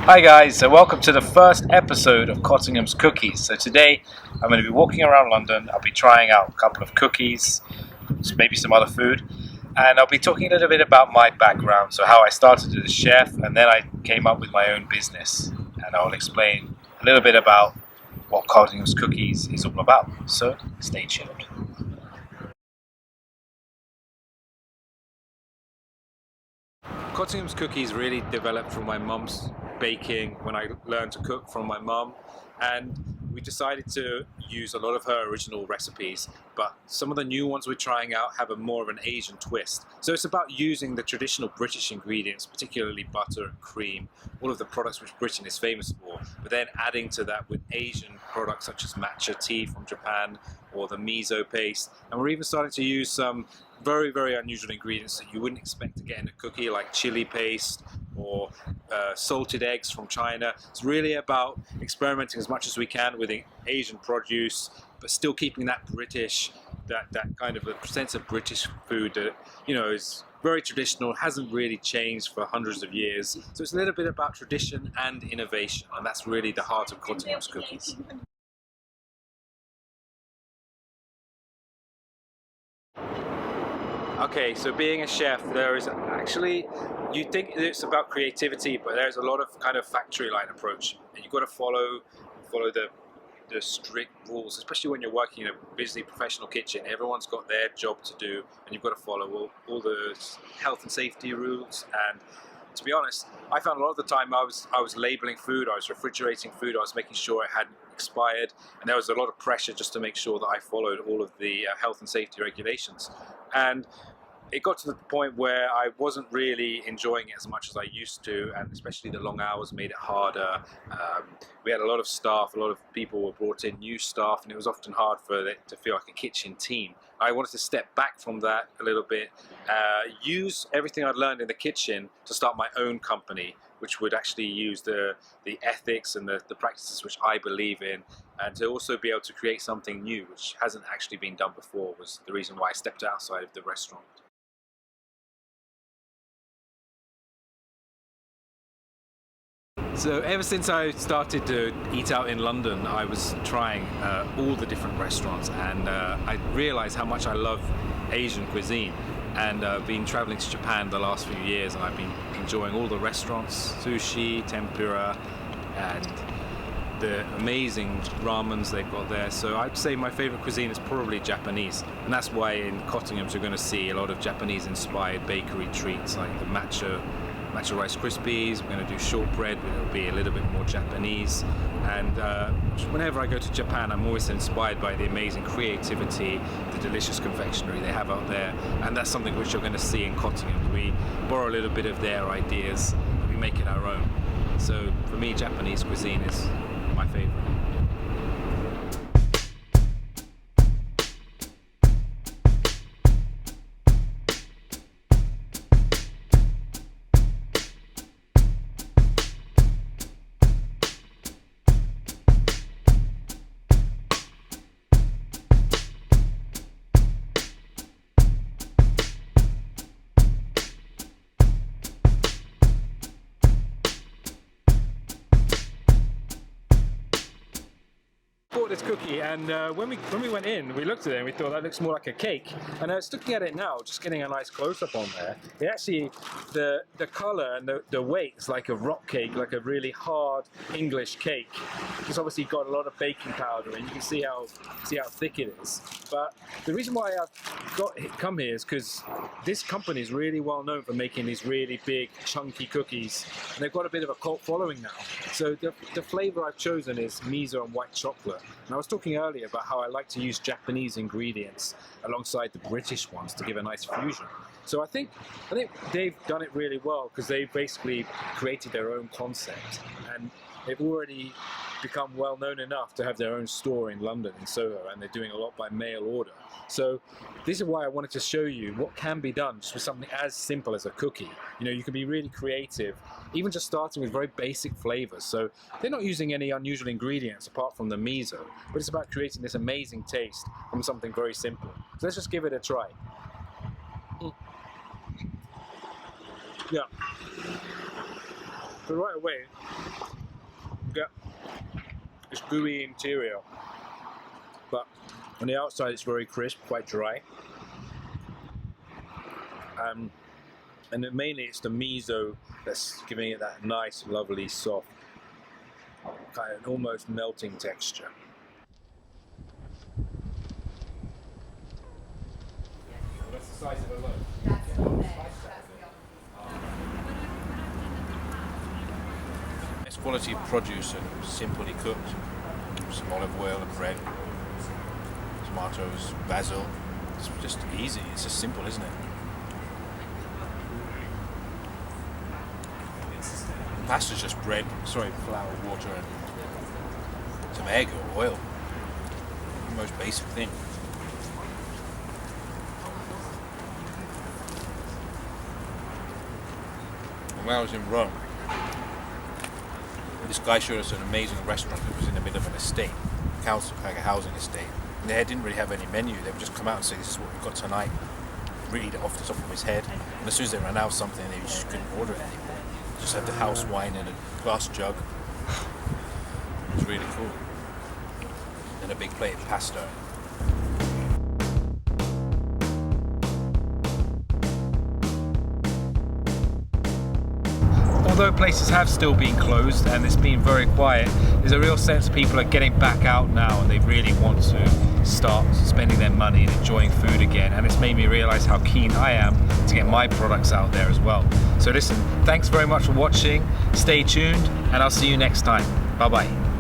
Hi guys, so welcome to the first episode of Cottingham's Cookies. So today I'm going to be walking around London. I'll be trying out a couple of cookies, maybe some other food, and I'll be talking a little bit about my background, so how I started as a chef and then I came up with my own business, and I'll explain a little bit about what Cottingham's Cookies is all about. So stay tuned. Cottingham's Cookies really developed from my mum's baking when I learned to cook from my mum, and we decided to use a lot of her original recipes, but some of the new ones we're trying out have a more of an Asian twist. So it's about using the traditional British ingredients, particularly butter and cream, all of the products which Britain is famous for, but then adding to that with Asian products such as matcha tea from Japan or the miso paste, and we're even starting to use some very unusual ingredients that you wouldn't expect to get in a cookie, like chili paste or salted eggs from China. It's really about experimenting as much as we can with Asian produce, but still keeping that British, that kind of a sense of British food that, you know, is very traditional, hasn't really changed for hundreds of years. So it's a little bit about tradition and innovation, and that's really the heart of Cottingham's Cookies. Okay, so being a chef, there is actually, you think it's about creativity, but there's a lot of kind of factory line approach, and you've got to follow the strict rules, especially when you're working in a busy professional kitchen. Everyone's got their job to do, and you've got to follow all the health and safety rules. And to be honest, I found a lot of the time I was labeling food, I was refrigerating food, I was making sure it hadn't expired, and there was a lot of pressure just to make sure that I followed all of the health and safety regulations. And it got to the point where I wasn't really enjoying it as much as I used to, and especially the long hours made it harder. We had a lot of staff, a lot of people were brought in, new staff, and it was often hard for it to feel like a kitchen team. I wanted to step back from that a little bit, use everything I'd learned in the kitchen to start my own company, which would actually use the ethics and the practices which I believe in, and to also be able to create something new which hasn't actually been done before was the reason why I stepped outside of the restaurant. So ever since I started to eat out in London, I was trying all the different restaurants, and I realized how much I love Asian cuisine. And I've been traveling to Japan the last few years, and I've been enjoying all the restaurants, sushi, tempura, and the amazing ramens they've got there. So I'd say my favorite cuisine is probably Japanese, and that's why in Cottingham's you're going to see a lot of Japanese-inspired bakery treats like the matcha Rice Krispies. We're going to do shortbread, which will be a little bit more Japanese. And whenever I go to Japan, I'm always inspired by the amazing creativity, the delicious confectionery they have out there, and that's something which you're going to see in Cottingham. We borrow a little bit of their ideas and we make it our own. So for me, Japanese cuisine is my favorite. Bought this cookie, and when we went in, we looked at it and we thought that looks more like a cake. And I was looking at it now, just getting a nice close-up on there. It actually, the colour and the weight is like a rock cake, like a really hard English cake. It's obviously got a lot of baking powder, and you can see how thick it is. But the reason why I've come here is because this company is really well known for making these really big, chunky cookies, and they've got a bit of a cult following now. So the flavour I've chosen is miso and white chocolate. And I was talking earlier about how I like to use Japanese ingredients alongside the British ones to give a nice fusion. So I think they've done it really well, because they basically created their own concept, and they've already become well known enough to have their own store in London, in Soho, and they're doing a lot by mail order. So this is why I wanted to show you what can be done just with something as simple as a cookie. You know, you can be really creative, even just starting with very basic flavors. So they're not using any unusual ingredients apart from the miso, but it's about creating this amazing taste from something very simple. So let's just give it a try. Yeah. So right away, you get this gooey interior, but on the outside it's very crisp, quite dry. And then mainly it's the miso that's giving it that nice, lovely, soft, kind of almost melting texture. That's the size of a loaf. That's not there. It's quality produce and simply cooked. Some olive oil and bread, tomatoes, basil. It's just easy. It's just simple, isn't it? Pasta's just bread, flour, water, and some egg or oil. The most basic thing. And when I was in Rome, this guy showed us an amazing restaurant that was in the middle of an estate, council, like a housing estate. And they didn't really have any menu. They would just come out and say, "This is what we've got tonight." Read it off the top of his head. And as soon as they ran out of something, they just couldn't order it anymore. Just had the house wine in a glass jug. It was really cool. And a big plate of pasta. Although places have still been closed and it's been very quiet, there's a real sense people are getting back out now and they really want to start spending their money and enjoying food again. And it's made me realize how keen I am to get my products out there as well. So listen, thanks very much for watching, stay tuned, and I'll see you next time. Bye bye.